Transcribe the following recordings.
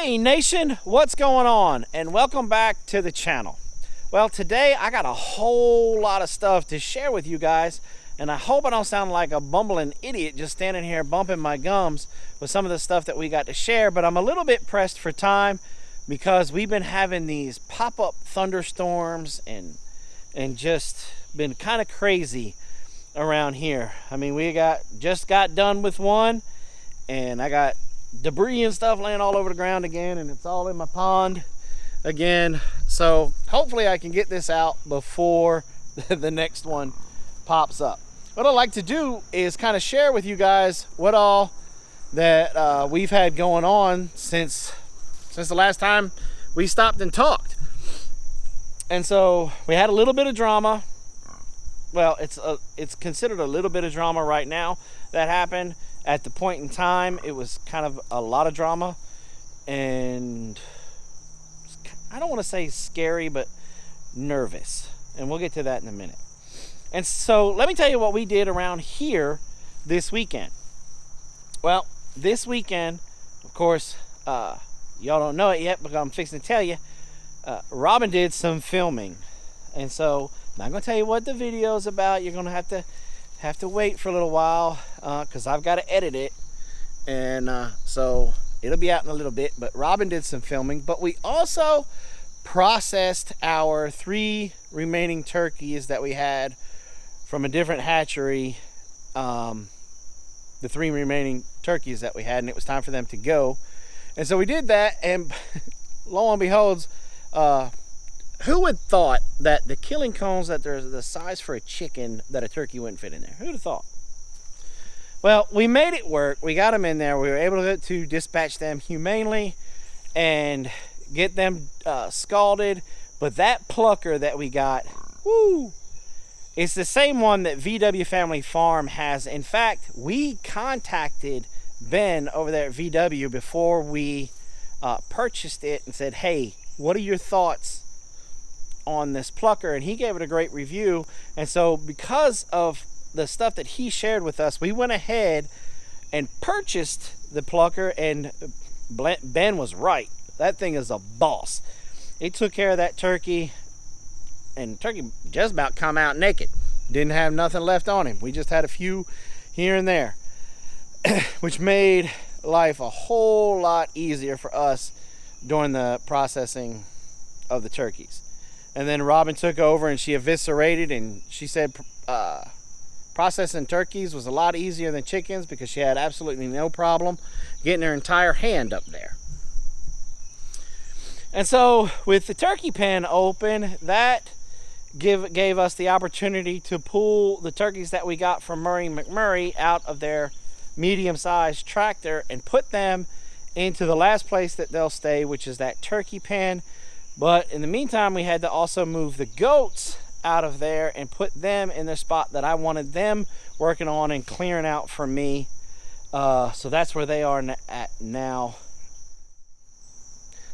Hey nation, what's going on? And welcome back to the channel. Well, today I got a whole lot of stuff to share with you guys, and I hope I don't sound like a bumbling idiot just standing here bumping my gums with some of the stuff that we got to share, but I'm a little bit pressed for time because we've been having these pop-up thunderstorms and just been kind of crazy around here. I mean, we just got done with one, and I got debris and stuff laying all over the ground again, and it's all in my pond again. So hopefully I can get this out before the next one pops up. What I'd like to do is kind of share with you guys what all that we've had going on since the last time we stopped and talked. And so we had a little bit of drama. Well, it's considered a little bit of drama right now that happened. At the point in time, it was kind of a lot of drama, and I don't want to say scary, but nervous. And we'll get to that in a minute. And so let me tell you what we did around here this weekend. Well, this weekend, of course, y'all don't know it yet, but I'm fixing to tell you, Robin did some filming. And so I'm not going to tell you what the video is about. You're going to have to wait for a little while because I've got to edit it, and so it'll be out in a little bit. But Robin did some filming, but we also processed our 3 remaining turkeys that we had from a different hatchery, the 3 remaining turkeys that we had, and it was time for them to go. And so we did that, and lo and behold, who would thought that the killing cones that they're the size for a chicken, that a turkey wouldn't fit in there? Who'd have thought? Well, we made it work. We got them in there. We were able to dispatch them humanely and get them scalded. But that plucker that we got, whoo, it's the same one that VW Family Farm has. In fact, we contacted Ben over there at VW before we purchased it and said, hey, what are your thoughts on this plucker? And he gave it a great review. And so because of the stuff that he shared with us, we went ahead and purchased the plucker, and Ben was right. That thing is a boss. It took care of that turkey, and the turkey just about come out naked. Didn't have nothing left on him. We just had a few here and there, which made life a whole lot easier for us during the processing of the turkeys. And then Robin took over and she eviscerated, and she said processing turkeys was a lot easier than chickens because she had absolutely no problem getting her entire hand up there. And so with the turkey pen open, that gave us the opportunity to pull the turkeys that we got from McMurray out of their medium-sized tractor and put them into the last place that they'll stay, which is that turkey pen. But in the meantime, we had to also move the goats out of there and put them in the spot that I wanted them working on and clearing out for me. So that's where they are at now.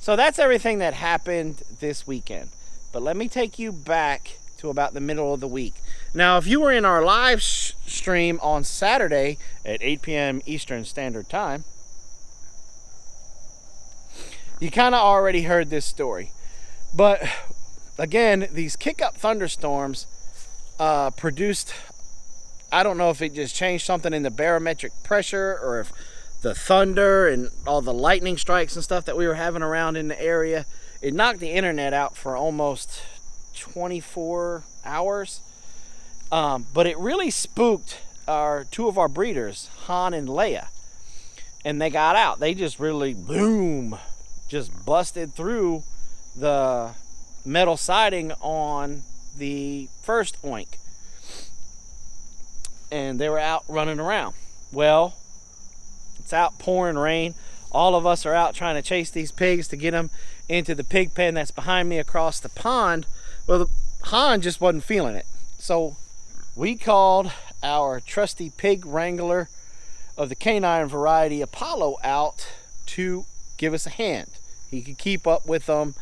So that's everything that happened this weekend. But let me take you back to about the middle of the week. Now, if you were in our live stream on Saturday at 8 p.m. Eastern Standard Time, you kind of already heard this story. But again, these kick-up thunderstorms produced, I don't know if it just changed something in the barometric pressure, or if the thunder and all the lightning strikes and stuff that we were having around in the area, it knocked the internet out for almost 24 hours. But it really spooked 2 of our breeders, Han and Leia. And they got out. They just really, boom, just busted through the metal siding on the first oink, and they were out running around. Well, it's out pouring rain. All of us are out trying to chase these pigs to get them into the pig pen that's behind me across the pond. Well, the Han just wasn't feeling it, so we called our trusty pig wrangler of the canine variety, Apollo, out to give us a hand. He could keep up with them,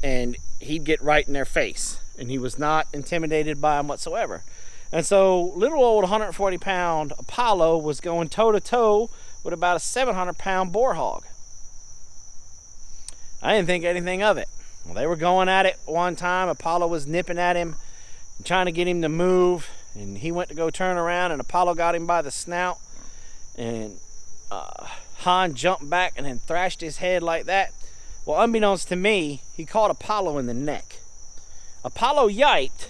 and he'd get right in their face, and he was not intimidated by them whatsoever. And so little old 140-pound Apollo was going toe-to-toe with about a 700-pound boar hog. I didn't think anything of it. Well, they were going at it one time. Apollo was nipping at him, trying to get him to move, and he went to go turn around, and Apollo got him by the snout, and Han jumped back and then thrashed his head like that. Well, unbeknownst to me, he caught Apollo in the neck. Apollo yiped,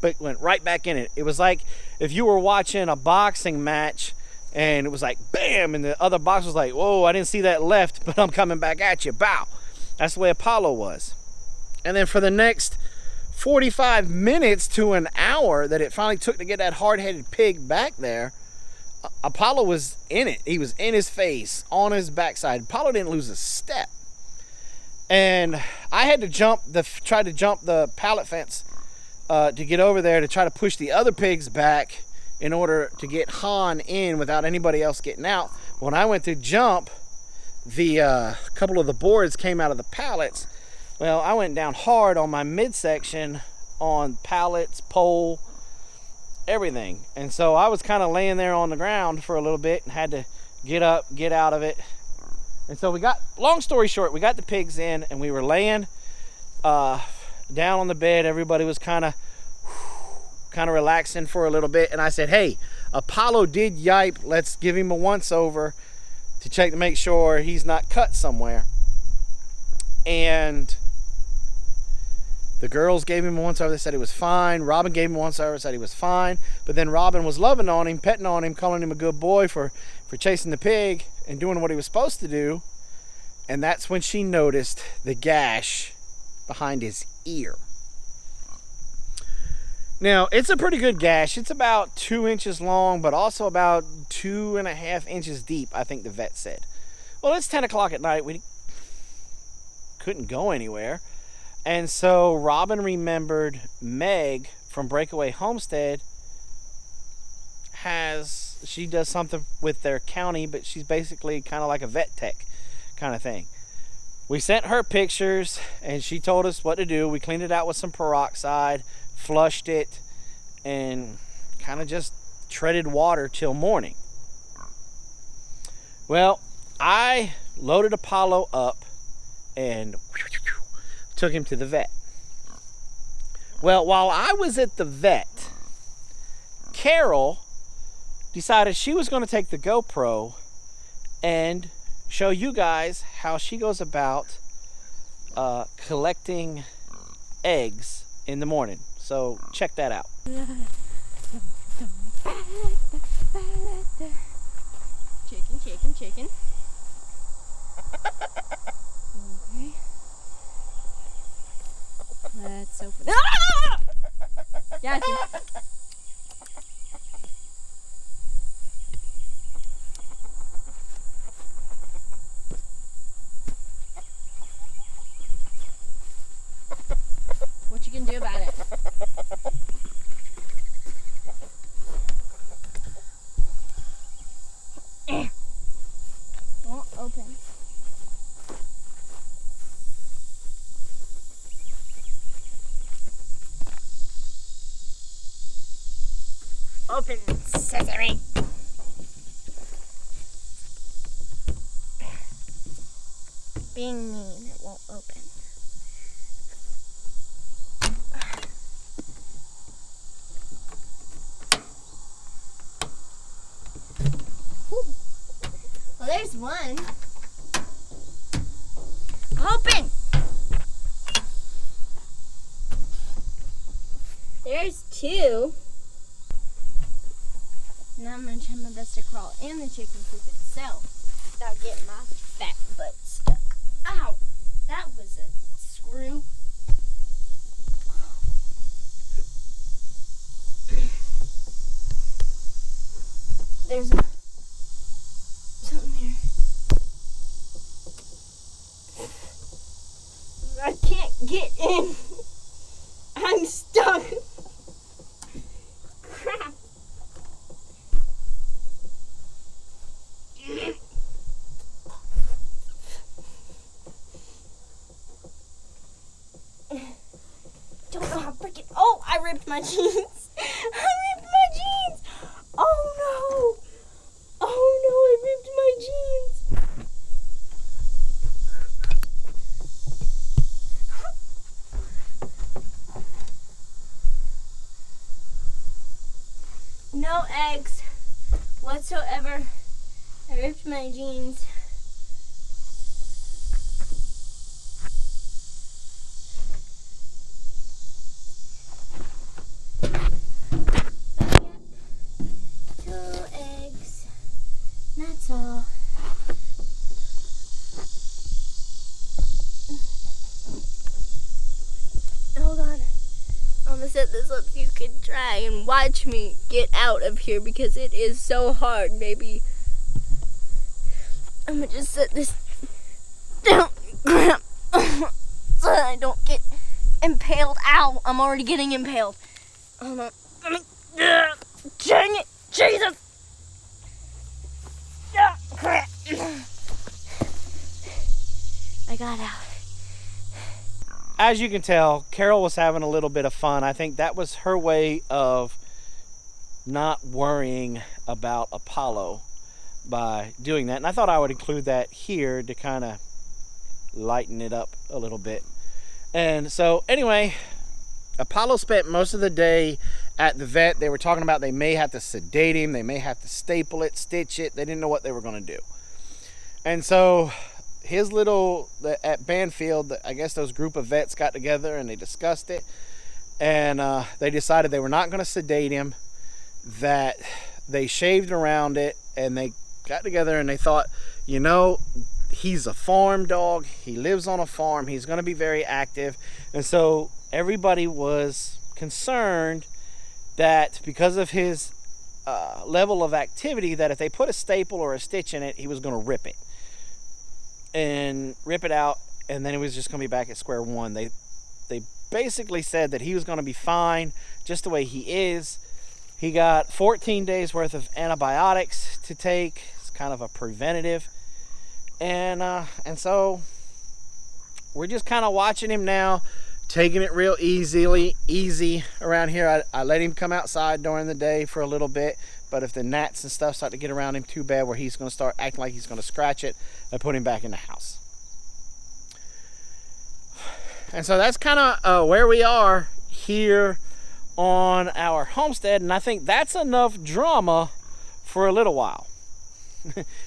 but went right back in it. It was like if you were watching a boxing match and it was like bam, and the other boxer was like, whoa, I didn't see that left, but I'm coming back at you, bow. That's the way Apollo was. And then for the next 45 minutes to an hour that it finally took to get that hard-headed pig back there, Apollo was in it. He was in his face, on his backside. Apollo didn't lose a step. And I had to try to jump the pallet fence to get over there to try to push the other pigs back in order to get Han in without anybody else getting out. When I went to jump, the couple of the boards came out of the pallets. Well, I went down hard on my midsection on pallets, pole, everything. And so I was kind of laying there on the ground for a little bit and had to get up, get out of it. And so we got, long story short, we got the pigs in and we were laying down on the bed. Everybody was kind of relaxing for a little bit. And I said, hey, Apollo did yipe. Let's give him a once over to check to make sure he's not cut somewhere. And the girls gave him a once over. They said he was fine. Robin gave him a once over, said he was fine. But then Robin was loving on him, petting on him, calling him a good boy for chasing the pig and doing what he was supposed to do. And that's when she noticed the gash behind his ear. Now, it's a pretty good gash. It's about 2 inches long, but also about 2.5 inches deep, I think the vet said. Well, it's 10 o'clock at night. We couldn't go anywhere. And so Robin remembered Meg from Breakaway Homestead she does something with their county, but she's basically kind of like a vet tech kind of thing. We sent her pictures and she told us what to do. We cleaned it out with some peroxide, flushed it, and kind of just treaded water till morning. Well, I loaded Apollo up and took him to the vet. Well, while I was at the vet, Carol decided she was going to take the GoPro and show you guys how she goes about collecting eggs in the morning. So check that out. Chicken, chicken, chicken. Okay. Let's open it. Ah! Got you. What you can do about it? Won't open. Open, sesame. Being mean, it won't open. Well, there's one. Open! There's two. Now I'm going to try my best to crawl in the chicken coop itself without getting my fat butt stuck. Ow! That was a screw. There's something there. I can't get in. I'm stuck. Crap. Don't know how freaking. Oh, I ripped my jeans. I ripped my jeans. Oh no. Oh no, I ripped my jeans. no eggs whatsoever. I ripped my jeans. That's all. Hold on. I'm gonna set this up so you can try and watch me get out of here because it is so hard. Maybe I'm gonna just set this down, crap, so that I don't get impaled. Ow! I'm already getting impaled. Hold on. Dang it! Jesus! Crap. I got out. As you can tell, Carol was having a little bit of fun. I think that was her way of not worrying about Apollo by doing that. And I thought I would include that here to kind of lighten it up a little bit. And so anyway, Apollo spent most of the day at the vet. They were talking about they may have to sedate him, they may have to staple it, stitch it. They didn't know what they were going to do. And so his little, at Banfield, I guess those group of vets got together and they discussed it. And they decided they were not going to sedate him, that they shaved around it, and they got together and they thought, you know, he's a farm dog. He lives on a farm. He's going to be very active. And so everybody was concerned that because of his level of activity, that if they put a staple or a stitch in it, he was going to rip it out, and then it was just going to be back at square one. They basically said that he was going to be fine just the way he is. He got 14 days worth of antibiotics to take. It's kind of a preventative, and so we're just kind of watching him now, taking it real easy around here. I let him come outside during the day for a little bit, but if the gnats and stuff start to get around him too bad where he's going to start acting like he's going to scratch it, I put him back in the house. And so that's kind of where we are here on our homestead, and I think that's enough drama for a little while.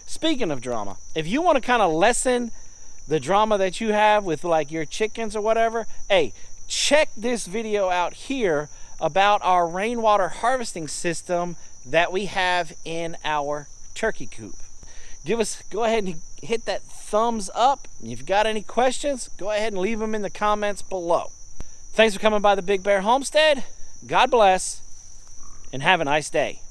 Speaking of drama, if you want to kind of lessen the drama that you have with like your chickens or whatever, hey, check this video out here about our rainwater harvesting system that we have in our turkey coop. Go ahead and hit that thumbs up. If you've got any questions, go ahead and leave them in the comments below. Thanks for coming by the Big Bear Homestead. God bless, and have a nice day.